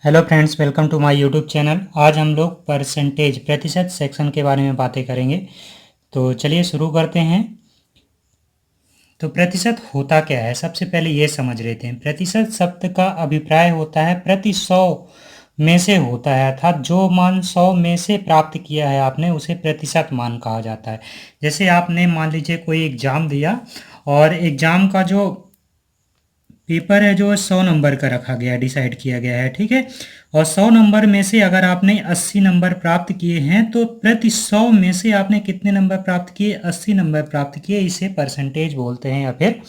Hello friends, welcome to my YouTube channel. आज हम लोग परसेंटेज प्रतिशत सेक्शन के बारे में बातें करेंगे। तो चलिए शुरू करते हैं। तो प्रतिशत होता क्या है, सबसे पहले ये समझ लेते हैं। प्रतिशत शब्द का अभिप्राय होता है प्रति 100 में से होता है, अर्थात जो मान 100 में से प्राप्त किया है आपने उसे प्रतिशत मान कहा जाता है। जैसे आपने मान लीजिए कोई एग्ज़ाम दिया और एग्ज़ाम का जो पेपर है जो 100 नंबर का रखा गया है, डिसाइड किया गया है, ठीक है। और 100 नंबर में से अगर आपने 80 नंबर प्राप्त किए हैं तो प्रति 100 में से आपने कितने नंबर प्राप्त किए? 80 नंबर प्राप्त किए। इसे परसेंटेज बोलते हैं या फिर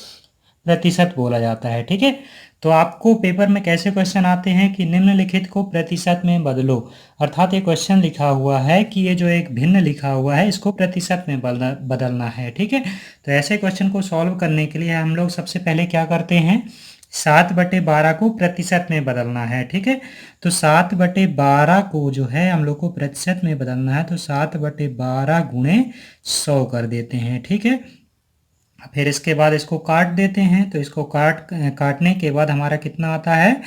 प्रतिशत बोला जाता है, ठीक है। तो आपको पेपर में कैसे क्वेश्चन आते हैं कि निम्नलिखित को प्रतिशत में बदलो, अर्थात ये क्वेश्चन लिखा हुआ है कि ये जो एक भिन्न लिखा हुआ है इसको प्रतिशत में बदलना है, ठीक है। तो ऐसे क्वेश्चन को सॉल्व करने के लिए हम लोग सबसे पहले क्या करते हैं, 7/12 को प्रतिशत में बदलना है, ठीक है। तो 7/12 को जो है हम लोग को प्रतिशत में बदलना है, तो 7/12 गुणे 100 कर देते हैं, ठीक है। फिर इसके बाद इसको काट देते हैं, तो इसको काटने के बाद हमारा कितना आता है,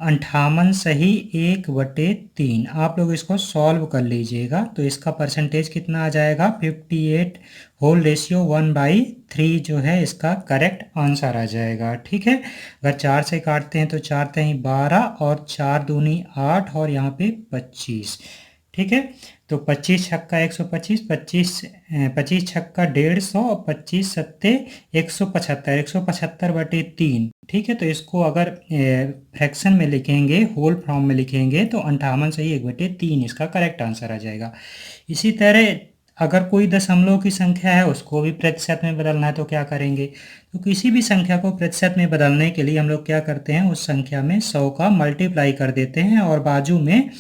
58 सही 1/3। आप लोग इसको सॉल्व कर लीजिएगा तो इसका परसेंटेज कितना आ जाएगा, 58 होल रेशियो 1/3 जो है इसका करेक्ट आंसर आ जाएगा, ठीक है। अगर 4 से काटते हैं तो 4 3 12 और 4 दूनी 8 और यहाँ पे 25, ठीक है। तो 25 छक्का 125, 25 छक्का 150 और 25 सत्ते 175, 175/3, ठीक है। तो इसको अगर फ्रैक्शन में लिखेंगे, होल फॉर्म में लिखेंगे तो 58 सही 1/3 इसका करेक्ट आंसर आ जाएगा। इसी तरह अगर कोई दशमलव की संख्या है उसको भी प्रतिशत में बदलना है तो क्या करेंगे, तो किसी भी संख्या को प्रतिशत में बदलने के लिए हम लोग क्या करते हैं, उस संख्या में 100 का मल्टीप्लाई कर देते हैं और बाजू में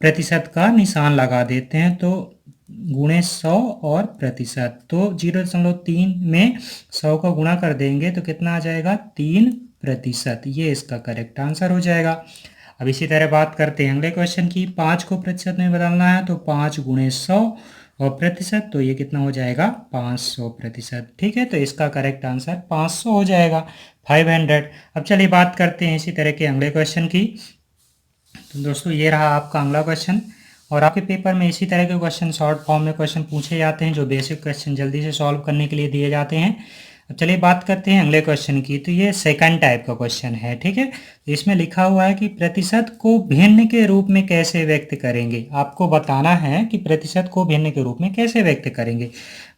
प्रतिशत का निशान लगा देते हैं, तो गुणे 100 और प्रतिशत, तो 0.3 में 100 का गुणा कर देंगे तो कितना आ जाएगा, 3%। ये इसका करेक्ट आंसर हो जाएगा। अब इसी तरह बात करते हैं अगले क्वेश्चन की। 5 को प्रतिशत में बदलना है तो 5 गुणे 100 और प्रतिशत, तो ये कितना हो जाएगा, 500%, ठीक है। तो इसका करेक्ट आंसर 500 हो जाएगा, 500। अब चलिए बात करते हैं इसी तरह के अगले क्वेश्चन की। तो दोस्तों ये रहा आपका अगला क्वेश्चन, और आपके पेपर में इसी तरह के क्वेश्चन शॉर्ट फॉर्म में क्वेश्चन पूछे जाते हैं जो बेसिक क्वेश्चन जल्दी से सॉल्व करने के लिए दिए जाते हैं। अब चलिए बात करते हैं अगले क्वेश्चन की। तो ये सेकंड टाइप का क्वेश्चन है, ठीक है। तो इसमें लिखा हुआ है कि प्रतिशत को भिन्न के रूप में कैसे व्यक्त करेंगे। आपको बताना है कि प्रतिशत को भिन्न के रूप में कैसे व्यक्त करेंगे।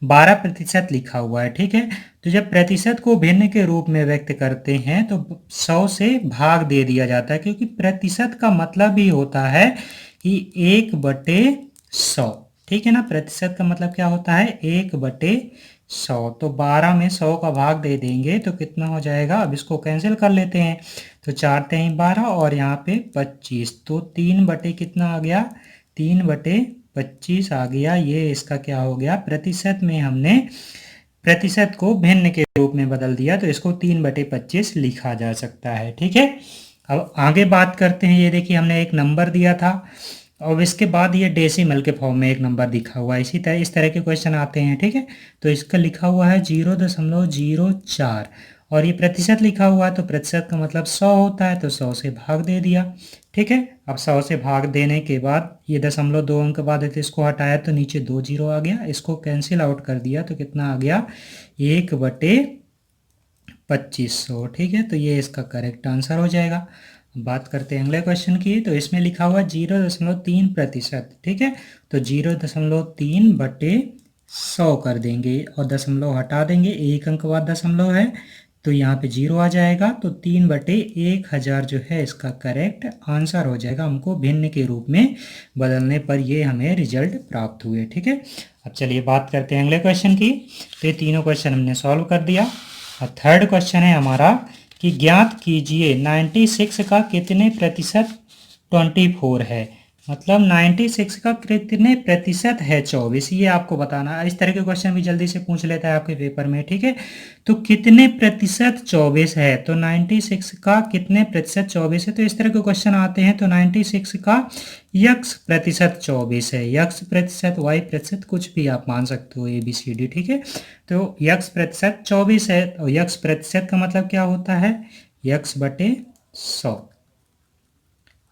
12% लिखा हुआ है, ठीक है। तो जब प्रतिशत को भिन्न के रूप में व्यक्त करते हैं तो 100 से भाग दे दिया जाता है, क्योंकि प्रतिशत का मतलब ही होता है कि 1/100, ठीक है ना। प्रतिशत का मतलब क्या होता है, 1/100। तो 12 में 100 का भाग दे देंगे तो कितना हो जाएगा, अब इसको कैंसिल कर लेते हैं, तो 4 3 12 और यहाँ पे 25, तो 3 बटे कितना आ गया, 3/25 आ गया। ये इसका क्या हो गया, प्रतिशत में हमने प्रतिशत को भिन्न के रूप में बदल दिया, तो इसको 3/25 लिखा जा सकता है, ठीक है। अब आगे बात करते हैं। ये देखिए हमने एक नंबर दिया था और इसके बाद ये डेसिमल के फॉर्म में एक नंबर दिखा हुआ है। इस तरह के क्वेश्चन आते हैं, ठीक है। तो इसका लिखा हुआ है 0.04 और ये प्रतिशत लिखा हुआ है, तो प्रतिशत का मतलब 100 होता है, तो 100 से भाग दे दिया, ठीक है। अब 100 से भाग देने के बाद ये 0.2 अंक बाद है तो इसको हटाया तो नीचे 2 जीरो आ गया, इसको कैंसिल आउट कर दिया तो कितना आ गया, 1/2500, ठीक है। तो ये इसका करेक्ट आंसर हो जाएगा। बात करते हैं अगले क्वेश्चन की। तो इसमें लिखा हुआ 0.3%, ठीक है। तो 0.3/100 कर देंगे और दशमलव हटा देंगे, एक अंक बाद दशमलव है तो यहाँ पे 0 आ जाएगा, तो 3/1000 जो है इसका करेक्ट आंसर हो जाएगा। हमको भिन्न के रूप में बदलने पर ये हमें रिजल्ट प्राप्त हुए, ठीक है। अब चलिए बात करते हैं अगले क्वेश्चन की। तो ये तीनों क्वेश्चन हमने सॉल्व कर दिया। और थर्ड क्वेश्चन है हमारा कि ज्ञात कीजिए 96 का कितने प्रतिशत 24 है, मतलब 96 का कितने प्रतिशत है 24, ये आपको बताना है। इस तरह के क्वेश्चन भी जल्दी से पूछ लेता है आपके पेपर में, ठीक है। तो कितने प्रतिशत 24 है, तो 96 का कितने प्रतिशत 24 है, तो इस तरह के क्वेश्चन आते हैं। तो 96 का यक्स प्रतिशत 24 है, यक्स प्रतिशत, वाई प्रतिशत, कुछ भी आप मान सकते हो, ABCD, ठीक है। तो यक्स प्रतिशत 24 है और यक्स प्रतिशत का मतलब क्या होता है, यक्स/100।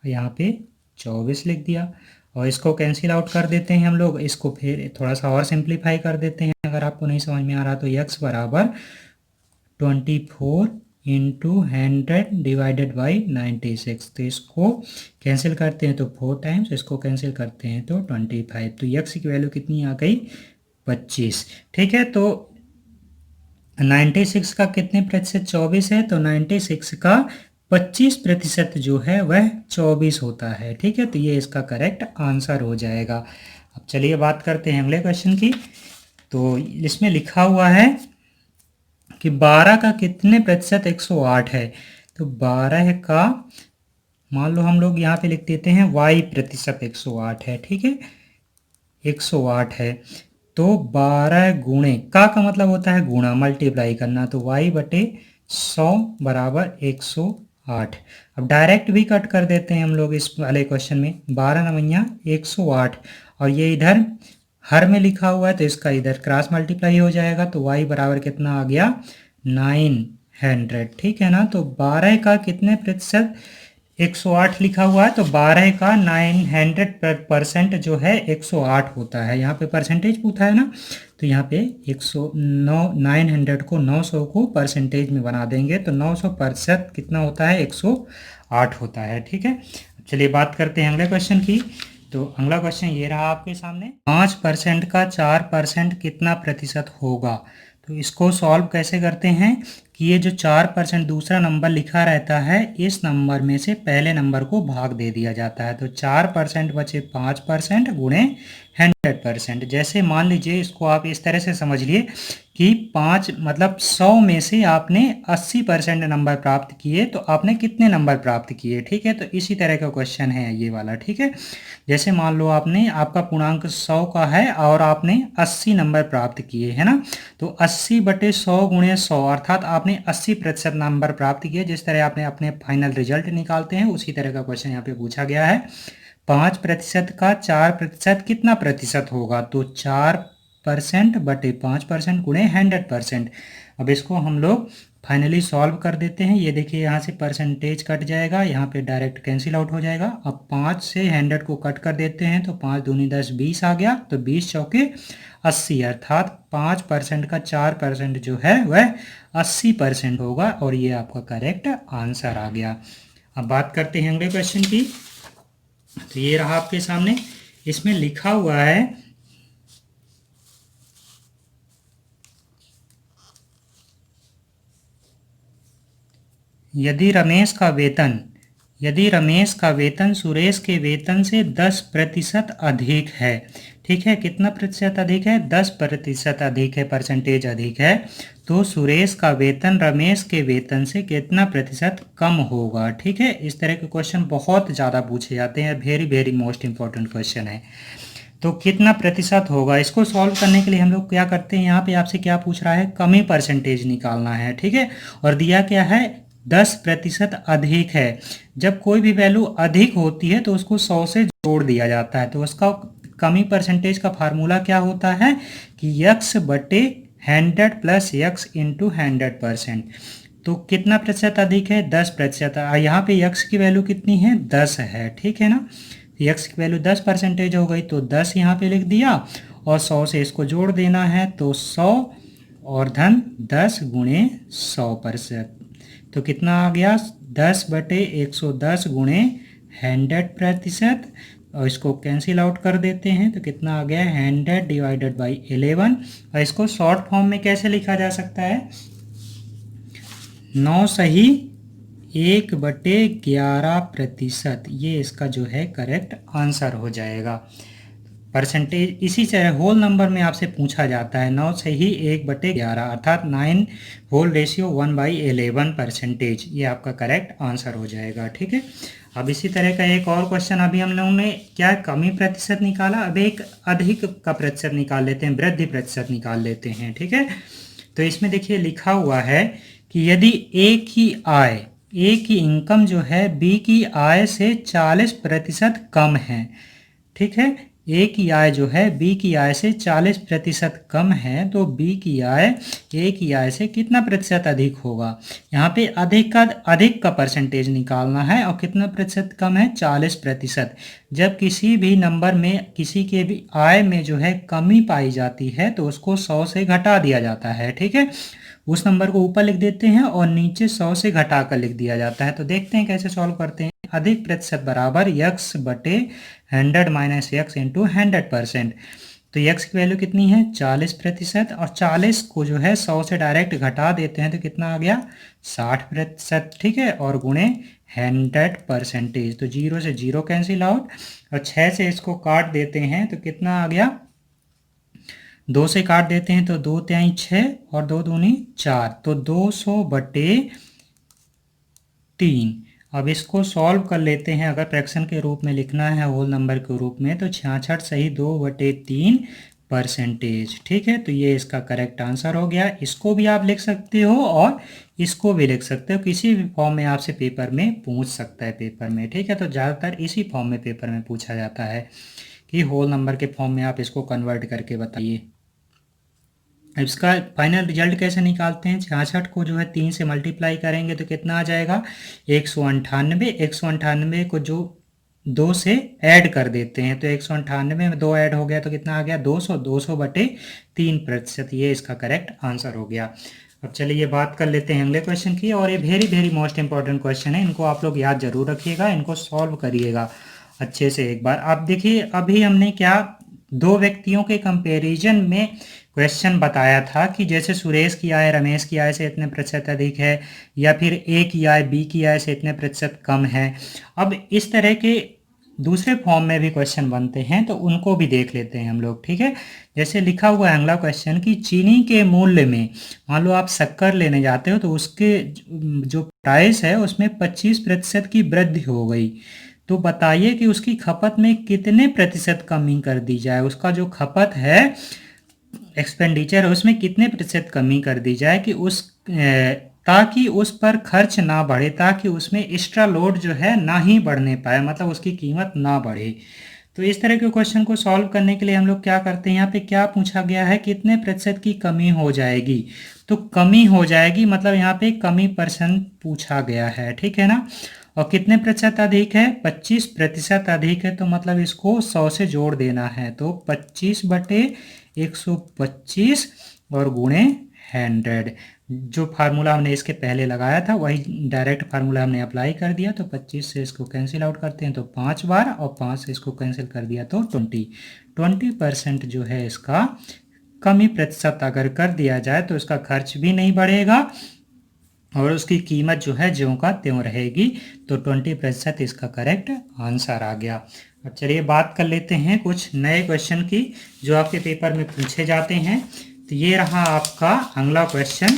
यहाँ पे 24 लिख दिया और इसको कैंसिल आउट कर देते हैं हम लोग। इसको फिर थोड़ा सा और सिंप्लीफाई कर देते हैं, अगर आपको नहीं समझ में आ रहा तो x बराबर 24 इंटू 100 डिवाइडेड बाई 96। तो इसको कैंसिल करते हैं तो 4 टाइम्स, इसको कैंसिल करते हैं तो 25। तो x की वैल्यू कितनी आ गई? 25। ठीक है, तो 96 का कितने प्रतिशत 24 है, तो 96 का 25% जो है वह 24 होता है। ठीक है, तो ये इसका करेक्ट आंसर हो जाएगा। अब चलिए बात करते हैं अगले क्वेश्चन की। तो इसमें लिखा हुआ है कि 12 का कितने प्रतिशत 108 है। तो 12 का मान लो हम लोग यहाँ पे लिख देते हैं y प्रतिशत 108 है। ठीक है, 108 है तो 12 गुणे का मतलब होता है गुणा, मल्टीप्लाई करना, तो y बटे 100 बराबर 108। अब डायरेक्ट भी कट कर देते हैं हम लोग इस वाले क्वेश्चन में। 12 नवैया 108 और ये इधर हर में लिखा हुआ है तो इसका इधर क्रॉस मल्टीप्लाई हो जाएगा, तो y बराबर कितना आ गया? 900। ठीक है ना, तो 12 का कितने प्रतिशत 108 लिखा हुआ है, तो 12 का 900% जो है 108 होता है। यहाँ पे परसेंटेज पूछा है ना, तो यहाँ पे 900 को 900 को परसेंटेज में बना देंगे तो 900% कितना होता है? 108 होता है। ठीक है, चलिए बात करते हैं अगले क्वेश्चन की। तो अगला क्वेश्चन ये रहा आपके सामने, 5% का 4% कितना प्रतिशत होगा। तो इसको सॉल्व कैसे करते हैं कि ये जो 4% दूसरा नंबर लिखा रहता है, इस नंबर में से पहले नंबर को भाग दे दिया जाता है। तो 4% बचे 5% गुणे 100%। जैसे मान लीजिए, इसको आप इस तरह से समझ लिए कि 5 मतलब 100 में से आपने 80% नंबर प्राप्त किए, तो आपने कितने नंबर प्राप्त किए। ठीक है, तो इसी तरह का क्वेश्चन है ये वाला। ठीक है, जैसे मान लो आपका पूर्णांक 100 का है और आपने 80 नंबर प्राप्त किए, है ना, तो 80 बटे 100 गुणे 100 अर्थात आपने 80% नंबर प्राप्त किए। जिस तरह आपने अपने फाइनल रिजल्ट निकालते हैं उसी तरह का क्वेश्चन यहाँ पे पूछा गया है। 5% का 4% कितना प्रतिशत होगा, तो 4% बटे 5% गुणे 100%। अब इसको हम लोग फाइनली सॉल्व कर देते हैं। ये देखिए यहाँ से परसेंटेज कट जाएगा, यहाँ पे डायरेक्ट कैंसिल आउट हो जाएगा। अब 5 से 100 को कट कर देते हैं तो 5 दूनी 10 20 आ गया, तो 20 चौके 80 अर्थात 5% का 4% जो है वह 80% होगा और ये आपका करेक्ट आंसर आ गया। अब बात करते हैं अगले क्वेश्चन की। तो ये रहा आपके सामने, इसमें लिखा हुआ है यदि रमेश का वेतन सुरेश के वेतन से 10% अधिक है। ठीक है, कितना प्रतिशत अधिक है? 10% अधिक है, परसेंटेज अधिक है, तो सुरेश का वेतन रमेश के वेतन से कितना प्रतिशत कम होगा। ठीक है, इस तरह के क्वेश्चन बहुत ज़्यादा पूछे जाते हैं, very very most important question है। तो कितना प्रतिशत होगा, इसको सॉल्व करने के लिए हम लोग क्या करते हैं, यहाँ पे आपसे क्या पूछ रहा है? कमी परसेंटेज निकालना है। ठीक है, और दिया क्या है? 10% अधिक है। जब कोई भी वैल्यू अधिक होती है तो उसको 100 से जोड़ दिया जाता है, तो उसका कमी परसेंटेज का फार्मूला क्या होता है कि x बटे 100 प्लस x इंटू 100%। तो कितना प्रतिशत अधिक है? 10%। यहाँ पे x की वैल्यू कितनी है? 10 है। ठीक है ना, x की वैल्यू 10% हो गई, तो 10 यहाँ पे लिख दिया और 100 से इसको जोड़ देना है, तो 100 और धन 10 गुणे 100%। तो कितना आ गया? 10 बटे 110 गुणे 100%। और इसको कैंसिल आउट कर देते हैं तो कितना आ गया? 100 डिवाइडेड बाई 11। और इसको शॉर्ट फॉर्म में कैसे लिखा जा सकता है? 9 सही 1/11%। ये इसका जो है करेक्ट आंसर हो जाएगा। परसेंटेज इसी तरह होल नंबर में आपसे पूछा जाता है, 9 से ही 1/11 अर्थात 9 होल रेशियो 1/11%। ये आपका करेक्ट आंसर हो जाएगा। ठीक है, अब इसी तरह का एक और क्वेश्चन अभी हम लोगों ने क्या कमी प्रतिशत निकाला, अब एक अधिक का प्रतिशत निकाल लेते हैं, वृद्धि प्रतिशत निकाल लेते हैं। ठीक है, तो इसमें देखिए लिखा हुआ है कि यदि ए की इनकम जो है बी की आय से 40% कम है। ठीक है, ए की आय जो है बी की आय से 40% कम है, तो बी की आय ए की आय से कितना प्रतिशत अधिक होगा। यहाँ पे अधिक का परसेंटेज निकालना है और कितना प्रतिशत कम है, 40%। जब किसी भी नंबर में किसी के भी आय में जो है कमी पाई जाती है तो उसको 100 से घटा दिया जाता है। ठीक है, उस नंबर को ऊपर लिख देते हैं और नीचे 100 से घटा कर लिख दिया जाता है। तो देखते हैं कैसे सॉल्व करते हैं। अधिक प्रतिशत बराबर यक्स बटे 100 माइनस यक्स इंटू 100%। तो यक्स की वैल्यू कितनी है, 40%, और 40 को जो है 100 से डायरेक्ट घटा देते हैं तो कितना आ गया, 60%। ठीक है, और गुणे 100%। तो 0 से 0 कैंसिल आउट, और 6 से इसको काट देते हैं तो कितना आ गया, 2 से काट देते हैं तो 2 तिहाई 6 और 2 दूनी 4, तो 200 बटे 3। अब इसको सॉल्व कर लेते हैं। अगर फ्रैक्शन के रूप में लिखना है होल नंबर के रूप में तो 66 सही 2/3%। ठीक है, तो ये इसका करेक्ट आंसर हो गया। इसको भी आप लिख सकते हो और इसको भी लिख सकते हो, किसी भी फॉर्म में आपसे पेपर में पूछ सकता है पेपर में। ठीक है, तो ज़्यादातर इसी फॉर्म में पेपर में पूछा जाता है कि होल नंबर के फॉर्म में आप इसको कन्वर्ट करके बताइए। अब इसका फाइनल रिजल्ट कैसे निकालते हैं, 66 को जो है 3 से मल्टीप्लाई करेंगे तो कितना आ जाएगा, 198। 198 को जो 2 से ऐड कर देते हैं तो 198 में 2 ऐड हो गया तो कितना आ गया, 200। 200 बटे 3%, ये इसका करेक्ट आंसर हो गया। अब चलिए ये बात कर लेते हैं अगले क्वेश्चन की, और ये वेरी मोस्ट इंपॉर्टेंट क्वेश्चन है। इनको आप लोग याद जरूर रखिएगा, इनको सॉल्व करिएगा अच्छे से एक बार। आप देखिए अभी हमने क्या, दो व्यक्तियों के कंपैरिजन में क्वेश्चन बताया था कि जैसे सुरेश की आय रमेश की आय से इतने प्रतिशत अधिक है, या फिर ए की आय बी की आय से इतने प्रतिशत कम है। अब इस तरह के दूसरे फॉर्म में भी क्वेश्चन बनते हैं तो उनको भी देख लेते हैं हम लोग। ठीक है, जैसे लिखा हुआ है अगला क्वेश्चन कि चीनी के मूल्य में, मान लो आप शक्कर लेने जाते हो तो उसके जो प्राइस है उसमें 25% की वृद्धि हो गई, तो बताइए कि उसकी खपत में कितने प्रतिशत कमी कर दी जाए। उसका जो खपत है, एक्सपेंडिचर है, उसमें कितने प्रतिशत कमी कर दी जाए कि ताकि उस पर खर्च ना बढ़े, ताकि उसमें एक्स्ट्रा लोड जो है ना ही बढ़ने पाए, मतलब उसकी कीमत ना बढ़े। तो इस तरह के क्वेश्चन को सॉल्व करने के लिए हम लोग क्या करते हैं, यहाँ पे क्या पूछा गया है, कितने प्रतिशत की कमी हो जाएगी। तो कमी हो जाएगी मतलब यहाँ पे कमी परसेंट पूछा गया है। ठीक है ना, और कितने प्रतिशत अधिक है, 25% अधिक है, तो मतलब इसको 100 से जोड़ देना है। तो 25 बटे 125 और गुणे 100। जो फार्मूला हमने इसके पहले लगाया था वही डायरेक्ट फार्मूला हमने अप्लाई कर दिया। तो 25 से इसको कैंसिल आउट करते हैं तो 5 बार, और 5 से इसको कैंसिल कर दिया तो 20% जो है इसका कमी प्रतिशत अगर कर दिया जाए तो इसका खर्च भी नहीं बढ़ेगा और उसकी कीमत जो है ज्यों का त्यों रहेगी। तो 20% इसका करेक्ट आंसर आ गया। अब चलिए बात कर लेते हैं कुछ नए क्वेश्चन की जो आपके पेपर में पूछे जाते हैं। तो ये रहा आपका अगला क्वेश्चन।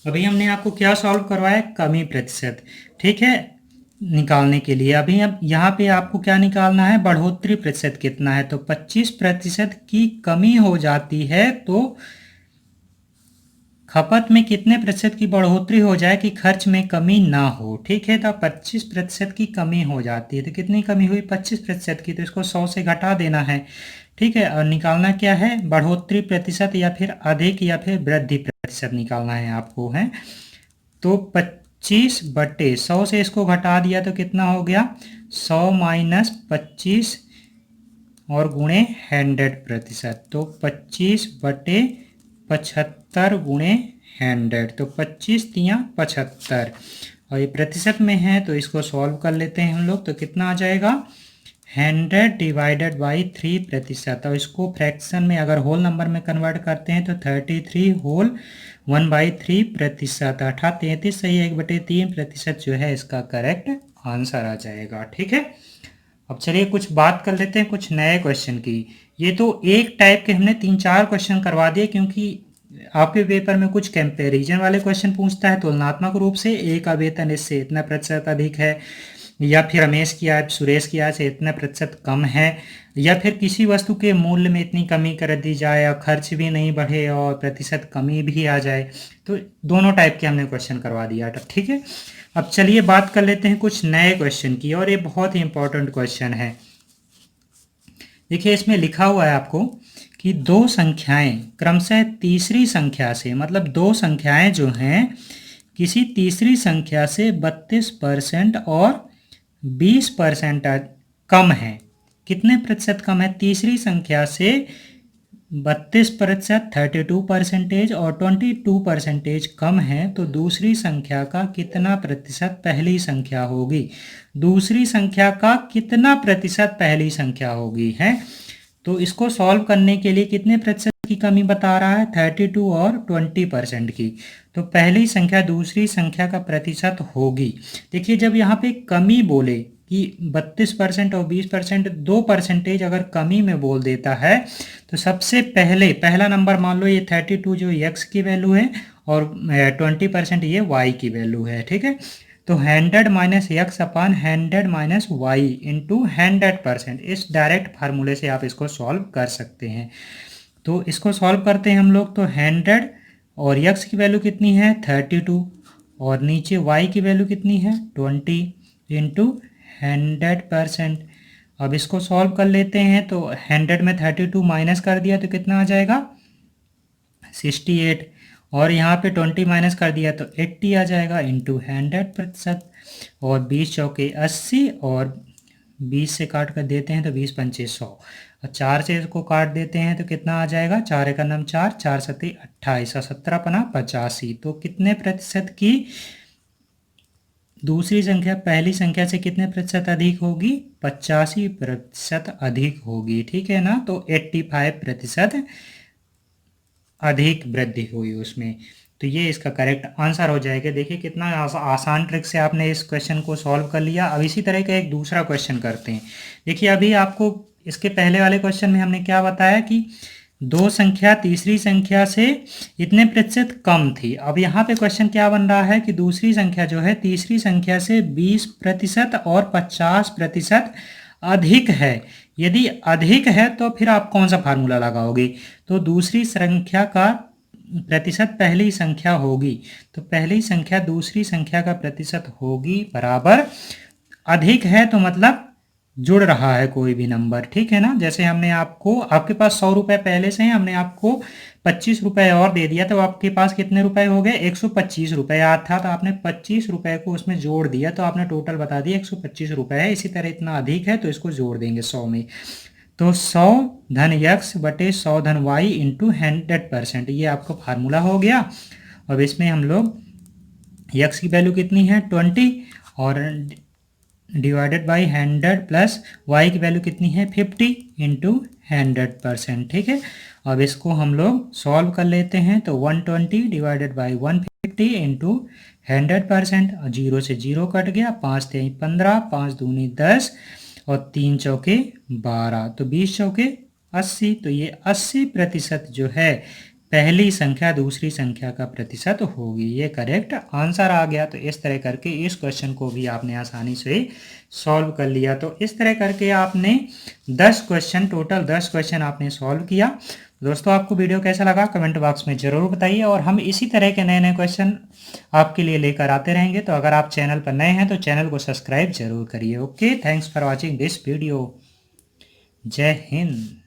अभी हमने आपको क्या सॉल्व करवाया, कमी प्रतिशत। ठीक है, निकालने के लिए अभी अब यहाँ पे आपको क्या निकालना है, बढ़ोतरी प्रतिशत कितना है। तो 25% की कमी हो जाती है तो खपत में कितने प्रतिशत की बढ़ोतरी हो जाए कि खर्च में कमी ना हो। ठीक है, तो 25% की कमी हो जाती है तो कितनी कमी हुई, 25% की, तो इसको 100 से घटा देना है। ठीक है, और निकालना क्या है, बढ़ोतरी प्रतिशत या फिर अधिक या फिर वृद्धि प्रतिशत निकालना है आपको है। तो 25 बटे 100 से इसको घटा दिया तो कितना हो गया, 100 माइनस 25 और गुणे 100%। तो 25 बटे 75 गुणे 100, तो 25 तिया 75, और ये प्रतिशत में है तो इसको सॉल्व कर लेते हैं हम लोग। तो कितना आ जाएगा, 100 डिवाइडेड बाई 3%, और इसको फ्रैक्शन में अगर होल नंबर में कन्वर्ट करते हैं तो 33 होल 1/3%, अर्थात 33 सही 1/3% जो है इसका करेक्ट आंसर आ जाएगा। ठीक है, अब चलिए कुछ बात कर लेते हैं कुछ नए क्वेश्चन की। ये तो एक टाइप के हमने 3-4 क्वेश्चन करवा दिए, क्योंकि आपके पेपर में कुछ कंपैरिजन वाले क्वेश्चन पूछता है तुलनात्मक रूप से, ए का वेतन इससे इतना प्रतिशत अधिक है, या फिर रमेश की आय सुरेश की आय से इतना प्रतिशत कम है, या फिर किसी वस्तु के मूल्य में इतनी कमी कर दी जाए और खर्च भी नहीं बढ़े और प्रतिशत कमी भी आ जाए। तो दोनों टाइप के हमने क्वेश्चन करवा दिया। ठीक है, अब चलिए बात कर लेते हैं कुछ नए क्वेश्चन की, और ये बहुत ही इंपॉर्टेंट क्वेश्चन है। देखिए इसमें लिखा हुआ है आपको कि दो संख्याएं क्रमशः तीसरी संख्या से, मतलब दो संख्याएं जो हैं किसी तीसरी संख्या से 32% और 20% कम है। कितने प्रतिशत कम है? तीसरी संख्या से 32% 32% और 22% कम है, तो दूसरी संख्या का कितना प्रतिशत पहली संख्या होगी? दूसरी संख्या का कितना प्रतिशत पहली संख्या होगी है। तो इसको सॉल्व करने के लिए कितने प्रतिशत की कमी बता रहा है? 32 और 20% की। तो पहली संख्या दूसरी संख्या का प्रतिशत होगी। देखिए जब यहाँ पे कमी बोले कि 32% और 20%, 2% अगर कमी में बोल देता है तो सबसे पहले पहला नंबर मान लो ये 32 जो x की वैल्यू है और 20% ये y की वैल्यू है, ठीक है। तो 100 minus x upon 100 minus y into 100%, इस डायरेक्ट फार्मूले से आप इसको सॉल्व कर सकते हैं। तो इसको सॉल्व करते हैं हम लोग, तो 100 और x की वैल्यू कितनी है? 32 और नीचे y की वैल्यू कितनी है? 20 इंटू 100%। अब इसको सॉल्व कर लेते हैं, तो 100 में 32 माइनस कर दिया तो कितना आ जाएगा? 68 और यहाँ पे 20 माइनस कर दिया तो 80 आ जाएगा इंटू 100%। और 20 चौके 80 और 20 से काट कर देते हैं तो 20 पंचे 100 और 4 से इसको काट देते हैं तो कितना आ जाएगा? 4 का नाम 4, 4 सत्ते 28 और 17 पना 85। तो कितने प्रतिशत की दूसरी संख्या पहली संख्या से कितने प्रतिशत अधिक होगी? 85% अधिक होगी, ठीक है ना। तो 85% अधिक वृद्धि हुई उसमें। तो ये इसका करेक्ट आंसर हो जाएगा। देखिए कितना आसान ट्रिक से आपने इस क्वेश्चन को सॉल्व कर लिया। अब इसी तरह का एक दूसरा क्वेश्चन करते हैं। देखिए अभी आपको इसके पहले वाले क्वेश्चन में हमने क्या बताया कि दो संख्या तीसरी संख्या से इतने प्रतिशत कम थी। अब यहाँ पे क्वेश्चन क्या बन रहा है कि दूसरी संख्या जो है तीसरी संख्या से 20% और 50% अधिक है। यदि अधिक है तो फिर आप कौन सा फार्मूला लगाओगे? तो दूसरी संख्या का प्रतिशत पहली संख्या होगी, तो पहली संख्या दूसरी संख्या का प्रतिशत होगी बराबर, अधिक है तो मतलब जुड़ रहा है कोई भी नंबर, ठीक है ना। जैसे हमने आपको, आपके पास 100 रुपए पहले से हैं, हमने आपको 25 रुपए और दे दिया तो आपके पास कितने रुपए हो गए? 125 रुपए अर्थात आपने 25 रुपए को उसमें जोड़ दिया तो आपने टोटल बता दिया 125 रुपए है। इसी तरह इतना अधिक है तो इसको जोड़ देंगे 100 में। तो 100 धन x बटे 100 धन y इंटू 100%, ये आपका फार्मूला हो गया। अब इसमें हम लोग x की वैल्यू कितनी है? 20 और डिवाइडेड बाई 100 प्लस y की वैल्यू कितनी है? 50 इंटू 100%, ठीक है। अब इसको हम लोग सॉल्व कर लेते हैं, तो 120 डिवाइडेड बाई 150 इंटू 100%, 0 से 0 कट गया, 5 तेई 15, 5 दूनी 10 और 3 चौके 12, तो 20 चौके 80। तो ये 80% जो है पहली संख्या दूसरी संख्या का प्रतिशत होगी। ये करेक्ट आंसर आ गया। तो इस तरह करके इस क्वेश्चन को भी आपने आसानी से सॉल्व कर लिया। तो इस तरह करके आपने 10 क्वेश्चन, टोटल 10 क्वेश्चन आपने सॉल्व किया। दोस्तों आपको वीडियो कैसा लगा कमेंट बॉक्स में ज़रूर बताइए और हम इसी तरह के नए नए क्वेश्चन आपके लिए लेकर आते रहेंगे। तो अगर आप चैनल पर नए हैं तो चैनल को सब्सक्राइब जरूर करिए। Okay, thanks for watching this video. जय हिंद।